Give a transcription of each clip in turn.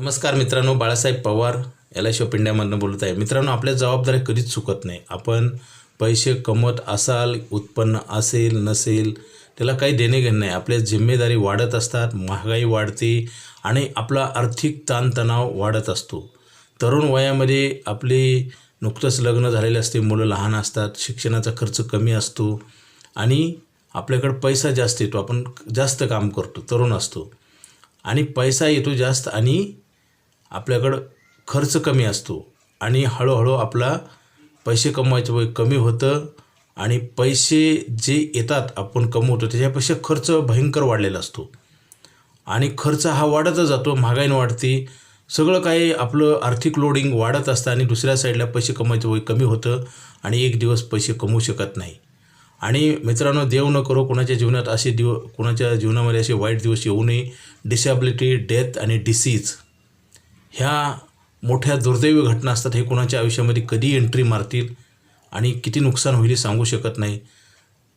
नमस्कार मित्रांनो, Balasaheb Pawar LIC of इंडियामधून बोलत आहे. मित्रांनो, आपल्या जबाबदाऱ्या कधीच चुकत नाही. आपण पैसे कमवत असाल, उत्पन्न असेल नसेल त्याला काही देणे घेणे नाही. आपल्या जिम्मेदारी वाढत असतात, महागाई वाढते आणि आपला आर्थिक ताणतणाव वाढत असतो. तरुण वयामध्ये आपले नुकतंच लग्न झालेले असते, मुलं लहान असतात, शिक्षणाचा खर्च कमी असतो आणि आपल्याकडे पैसा जास्त येतो. आपण जास्त काम करतो, तरुण असतो आणि पैसा येतो जास्त आणि आपल्याकडं खर्च कमी असतो आणि हळूहळू आपला पैसे कमवायचं वय कमी होतं आणि पैसे जे येतात आपण कमवतो त्याच्यापेक्षा खर्च भयंकर वाढलेला असतो आणि खर्च हा वाढतच जातो. महागाईने वाढते, सगळं काही आपलं आर्थिक लोडिंग वाढत असतं आणि दुसऱ्या साईडला पैसे कमवायचं वय कमी होतं आणि एक दिवस पैसे कमवू शकत नाही. आणि मित्रांनो, देव न करो कोणाच्या जीवनात असे कोणाच्या जीवनामध्ये असे वाईट दिवस येऊ नये. डिसॅबिलिटी, डेथ आणि डिसीज ह्या मोठ्या दुर्दैवी घटना असतात. हे कोणाच्या आयुष्यामध्ये कधी एंट्री मारतील आणि किती नुकसान होईल सांगू शकत नाही.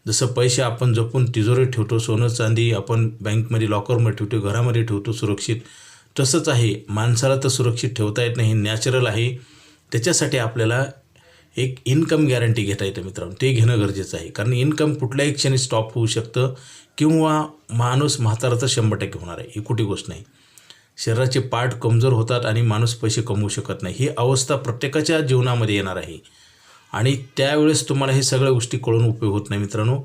जसं पैसे आपण जपून तिजोरीत ठेवतो, सोनं चांदी आपण बँकमध्ये लॉकरमध्ये ठेवतो, घरामध्ये ठेवतो सुरक्षित, तसंच आहे माणसाला तर सुरक्षित ठेवता येत नाही, नॅचरल आहे. त्याच्यासाठी आपल्याला एक इन्कम गॅरंटी घेता येतं मित्रांनो. ते घेणं गरजेचं आहे, कारण इन्कम कुठल्याही क्षणी स्टॉप होऊ शकतं किंवा माणूस म्हातारा तर 100% होणार आहे. ही कुठली गोष्ट नाही. शरीराचे पार्ट कमजोर होतात आणि माणूस पैसे कमवू शकत नाही. ही अवस्था प्रत्येकाच्या जीवनामध्ये येणार आहे आणि त्यावेळेस तुम्हाला हे सगळ्या गोष्टी कळून उपयोग होत नाही मित्रांनो.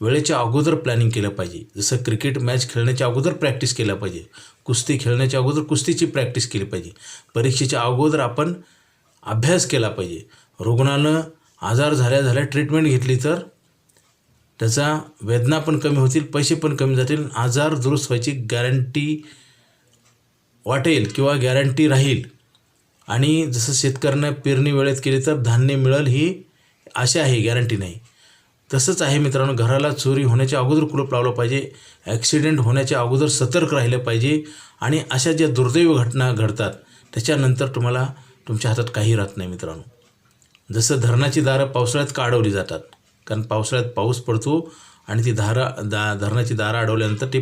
वेळेच्या अगोदर प्लॅनिंग केलं पाहिजे. जसं क्रिकेट मॅच खेळण्याच्या अगोदर प्रॅक्टिस केल्या पाहिजे, कुस्ती खेळण्याच्या अगोदर कुस्तीची प्रॅक्टिस केली पाहिजे, परीक्षेच्या अगोदर आपण अभ्यास केला पाहिजे. रुग्णानं आजार झाल्या ट्रीटमेंट घेतली तर त्याचा वेदना पण कमी होतील, पैसे पण कमी जातील, आजार दुरुस्त व्हायची गॅरंटी वाटेल किंवा गॅरंटी राहील. आणि जसं शेतकऱ्यांना पेरणी वेळेत केली तर धान्य मिळेल ही आशा आहे, गॅरंटी नाही. तसंच आहे मित्रांनो, घराला चोरी होण्याच्या अगोदर कुलूप लावलं पाहिजे, ॲक्सिडेंट होण्याच्या अगोदर सतर्क राहिलं पाहिजे आणि अशा ज्या दुर्दैवी घटना घडतात त्याच्यानंतर तुम्हाला तुमच्या हातात काही राहत नाही मित्रांनो. जसं धरणाची दारं पावसाळ्यात का अडवली जातात, कारण पावसाळ्यात पाऊस पडतो आणि ती धरणाची दारं अडवल्यानंतर ते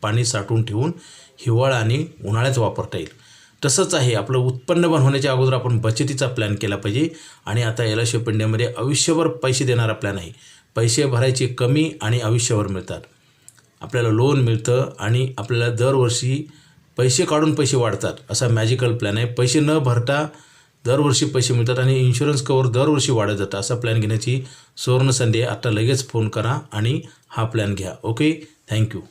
पाणी साठवून ठेवून हिवाळा आणि उन्हाळ्यात वापरता येईल. तसंच आहे, आपलं उत्पन्न होण्याच्या अगोदर आपण बचतीचा प्लॅन केला पाहिजे. आणि आता LIC ऑफ इंडियामध्ये आयुष्यभर पैसे देणारा प्लॅन आहे. पैसे भरायचे कमी आणि आयुष्यभर मिळतात. आपल्याला लोन मिळतं आणि आपल्याला दरवर्षी पैसे काढून पैसे वाढतात, असा मॅजिकल प्लॅन आहे. पैसे न भरता दरवर्षी पैसे मिळतात आणि इन्शुरन्स कवर दरवर्षी वाढत जातं. असा प्लॅन घेण्याची सुवर्ण संधी आहे. आता लगेच फोन करा आणि हा प्लॅन घ्या. Okay, thank you.